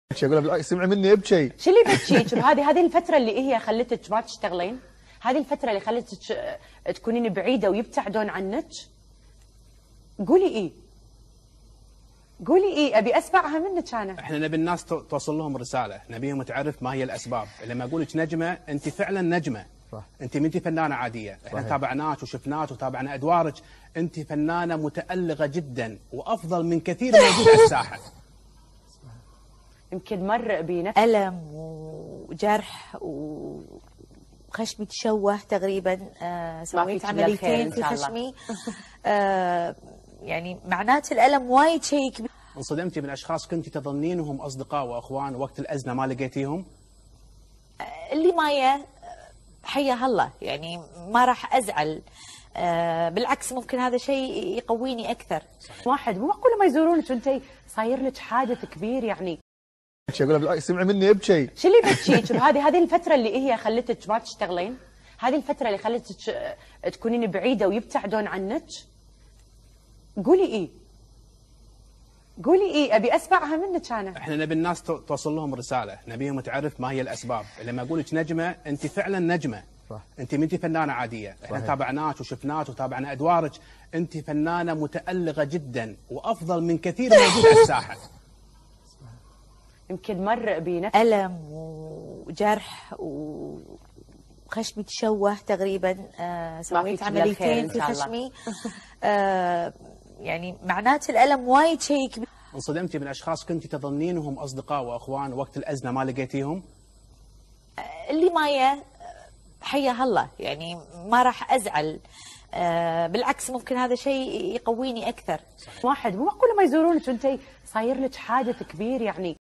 اقول بالعكس سمعي مني ابكي. شو اللي بتشيك؟ هذه الفترة اللي هي خلتك ما تشتغلين؟ هذه الفترة اللي خلتك تكونين بعيدة ويبتعدون عنك؟ قولي ايه؟ قولي ايه؟ ابي اسمعها منك انا. احنا نبي الناس توصل لهم رسالة، نبيهم تعرف ما هي الاسباب، لما اقول لك نجمة انت فعلا نجمة. صح. انت ما انت فنانة عادية، احنا تابعناك وشفناك وتابعنا ادوارك، انت فنانة متألقة جدا وافضل من كثير موجود على الساحة. يمكن مر بنفس ألم وجرح وخشمي تشوه تقريبا. سويت عمليتين في خشمي. يعني معناته الألم وايد شيء كبير. انصدمتي من اشخاص كنت تظنينهم اصدقاء واخوان وقت الازمة ما لقيتيهم؟ اللي معي حيا الله، يعني ما راح أزعل. بالعكس ممكن هذا شيء يقويني أكثر. واحد مو معقولة ما يزورونك وانت صاير لك حادث كبير يعني. اقول بالعكس سمعي مني ابكي. شو اللي بتشيك؟ هذه الفترة اللي هي خلتك ما تشتغلين؟ هذه الفترة اللي خلتك تكونين بعيدة ويبتعدون عنك؟ قولي ايه؟ قولي ايه؟ ابي اسمعها منك انا. احنا نبي الناس توصل لهم رسالة، نبيهم تعرف ما هي الاسباب، لما اقول لك نجمة انت فعلا نجمة. صح. انت ما انت فنانة عادية، احنا تابعناك وشفناك وتابعنا ادوارك، انت فنانة متألقة جدا وافضل من كثير موجود على الساحة. يمكن مر بنفس ألم وجرح وخشمي تشوه تقريبا. سويت عمليتين في خشمي. يعني معناته الألم وايد شيء كبير. انصدمتي من اشخاص كنت تظنينهم اصدقاء واخوان وقت الازمة ما لقيتيهم؟ اللي معي حيا الله، يعني ما راح أزعل. بالعكس ممكن هذا شيء يقويني أكثر. واحد مو معقولة ما يزورونك وانت صاير لك حادث كبير يعني.